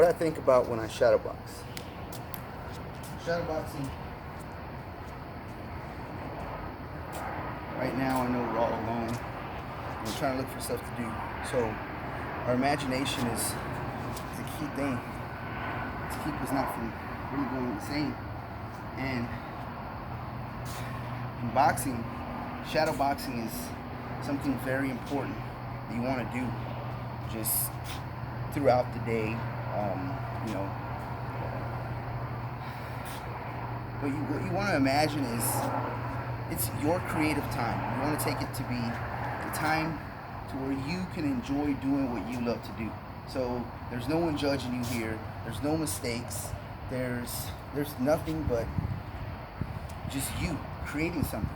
what I think about when I shadowbox. Shadowboxing. Right now, I know we're all alone. And we're trying to look for stuff to do. So, our imagination is a key thing to keep us not from really going insane. And in boxing, shadow boxing is something very important that you want to do just throughout the day. You know, what you want to imagine is it's your creative time. You want to take it to be the time to where you can enjoy doing what you love to do. So there's no one judging you here. There's no mistakes. There's nothing but just you creating something,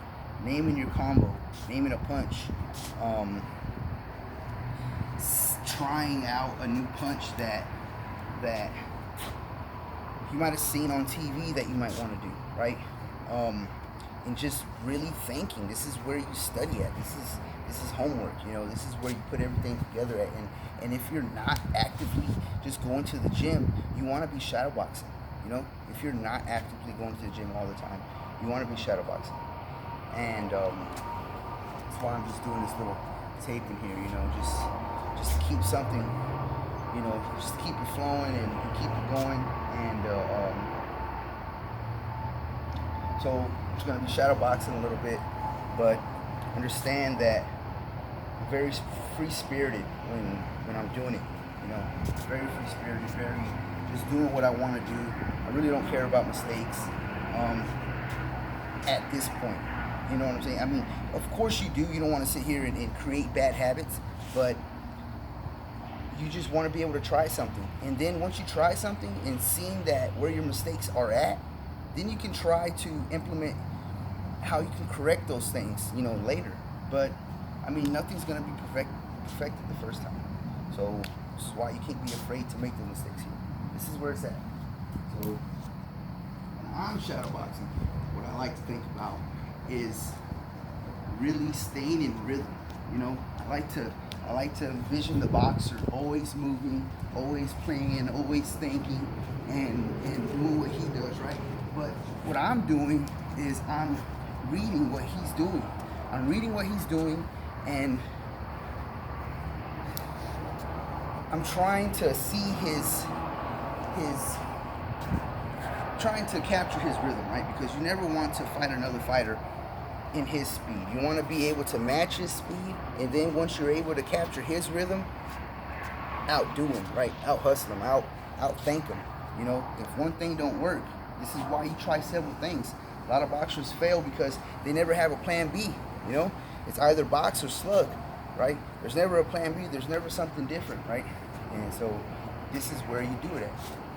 naming your combo, naming a punch, trying out a new punch that you might have seen on TV that you might want to do, right? And just really thinking. This is where you study at. This is homework. You know, this is where you put everything together at. And if you're not actively just going to the gym, you want to be shadowboxing. You know, if you're not actively going to the gym all the time, you want to be shadowboxing. And that's why I'm just doing this little taping here. You know, just to keep something. You know, just to keep it flowing and keep it going. And so I'm just gonna be shadowboxing a little bit, but understand that I'm very free spirited when I'm doing it. You know, very free spirited, very just doing what I want to do. I really don't care about mistakes at this point. You know what I'm saying? I mean, of course you do. You don't want to sit here and create bad habits, but you just want to be able to try something. And then once you try something and seeing that where your mistakes are at, then you can try to implement how you can correct those things, you know, later. But I mean, nothing's gonna be perfected the first time. So this is why you can't be afraid to make the mistakes here. This is where it's at. So when I'm shadowboxing, what I like to think about is really staying in rhythm. You know, I like to envision the boxer always moving, always playing, always thinking, and doing what he does, right? But what I'm doing is I'm reading what he's doing. I'm reading what he's doing, and I'm trying to see trying to capture his rhythm, right? Because you never want to fight another fighter in his speed. You want to be able to match his speed, and then once you're able to capture his rhythm, outdo him, right? Out hustle him, outthink him. You know, if one thing don't work, this is why you try several things. A lot of boxers fail because they never have a plan B. You know, it's either box or slug, right? There's never a plan B. There's never something different, right? And so this is where you do it at.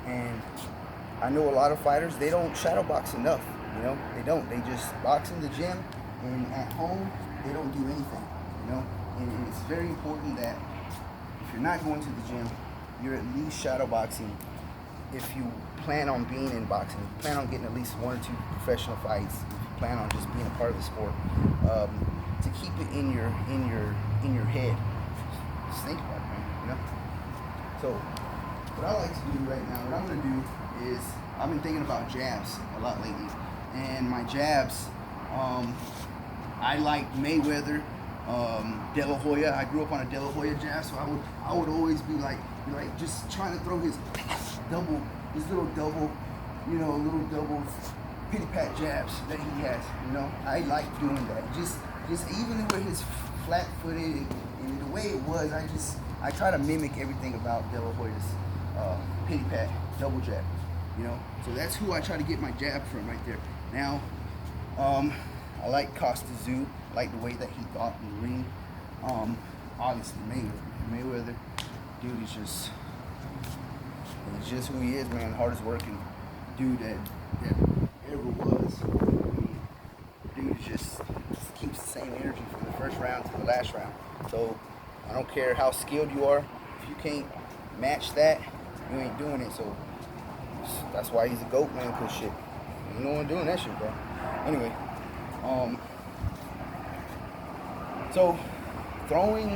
And I know a lot of fighters, they don't shadow box enough. You know, they don't. They just box in the gym, and at home they don't do anything. You know, and it's very important that if you're not going to the gym, you're at least shadow boxing. If you plan on being in boxing, if you plan on getting at least 1 or 2 professional fights, if you plan on just being a part of the sport, to keep it in your head, just think about it, man. You know. So what I like to do right now, what I'm gonna do is I've been thinking about jabs a lot lately, and my jabs, I like Mayweather, De La Hoya. I grew up on a De La Hoya jab, so I would always be like just trying to throw his little double, you know, little double pity pat jabs that he has. You know, I like doing that. Just even with his flat footed and the way it was, I try to mimic everything about De La Hoya's pity pat double jab. You know, so that's who I try to get my jab from right there. Now, I like Costa Tszyu. I like the way that he thought in the ring. Obviously Mayweather, dude is just who he is, man. Hardest working dude that ever was. I mean, dude just keeps the same energy from the first round to the last round. So I don't care how skilled you are. If you can't match that, you ain't doing it. So that's why he's a GOAT, man, cause shit, ain't no one doing that shit, bro. Anyway, so throwing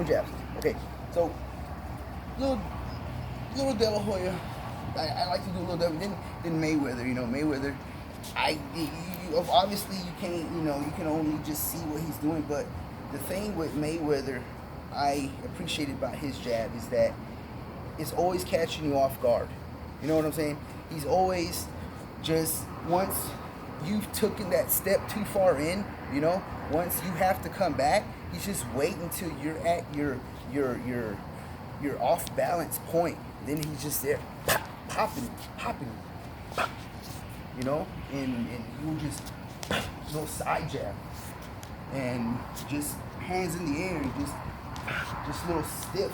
jabs. Okay, so little little De La Hoya. I like to do a little Devil. Then Mayweather, you know, Mayweather. Obviously you can't, you know, you can only just see what he's doing. But the thing with Mayweather, I appreciate about his jab is that it's always catching you off guard. You know what I'm saying? He's always just, once you've taken that step too far in, you know, once you have to come back, he's just waiting till you're at your off balance point. Then he's just there, popping, you know, and you just little side jab, and just hands in the air, and just little stiff,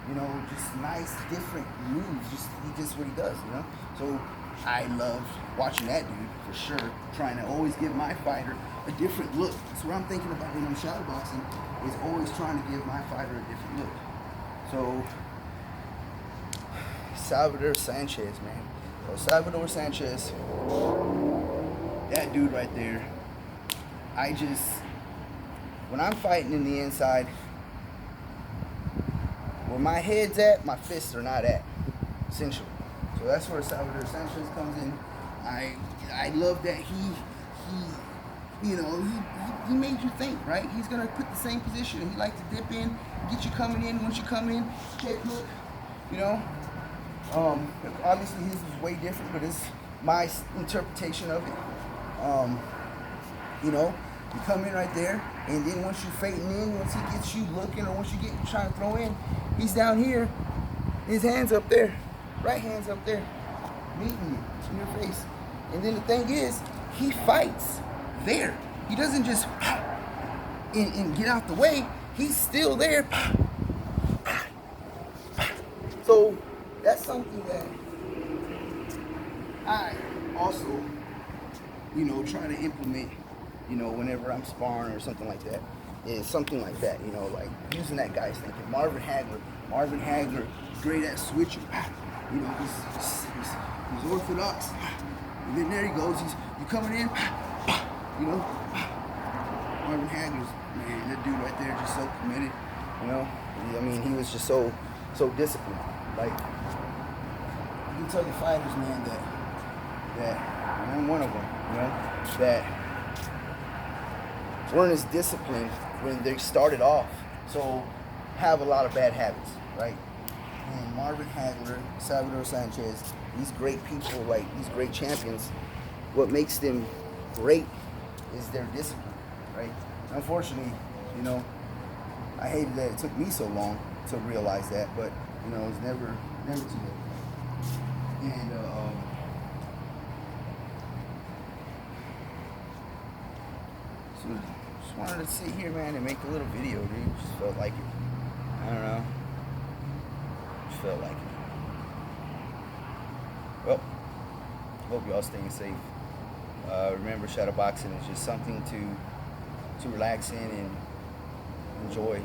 you know, just nice different moves. Just what he does, you know. So I love watching that dude for sure. Trying to always give my fighter a different look. That's what I'm thinking about when I'm shadowboxing. Is always trying to give my fighter a different look. So Salvador Sanchez, man. So Salvador Sanchez, that dude right there. When I'm fighting in the inside, where my head's at, my fists are not at, essentially. So that's where Salvador Sanchez comes in. I love that he made you think, right? He's gonna put the same position. He likes to dip in, get you coming in. Once you come in, check hook, you know. Obviously his is way different, but it's my interpretation of it. You know, you come in right there, and then once you're fading in, once he gets you looking, or once you get trying to throw in, he's down here, his hand's up there, right hand's up there, meeting you in your face. And then the thing is, he fights there. He doesn't just and get out the way. He's still there. So that's something that I also, you know, try to implement, you know, whenever I'm sparring or something like that, is something like that, you know, like using that guy's thinking. Marvin Hagler, great at switching. You know, he's orthodox. And then there he goes. You coming in, you know. Marvin Hagler's, man, that dude right there, just so committed, you know. I mean, he was just so disciplined. Like, you can tell the fighters, man, that I'm one of them, you know, that weren't as disciplined when they started off, so have a lot of bad habits, right? And Marvin Hagler, Salvador Sanchez, these great people, like these great champions, what makes them great is their discipline, right? Unfortunately, you know, I hated that it took me so long to realize that, but you know, it's never too late. And so just wanted to sit here, man, and make a little video, dude. Just felt like it. I don't know. Just felt like it. Well, hope y'all staying safe. Remember, shadowboxing is just something to relax in and enjoy.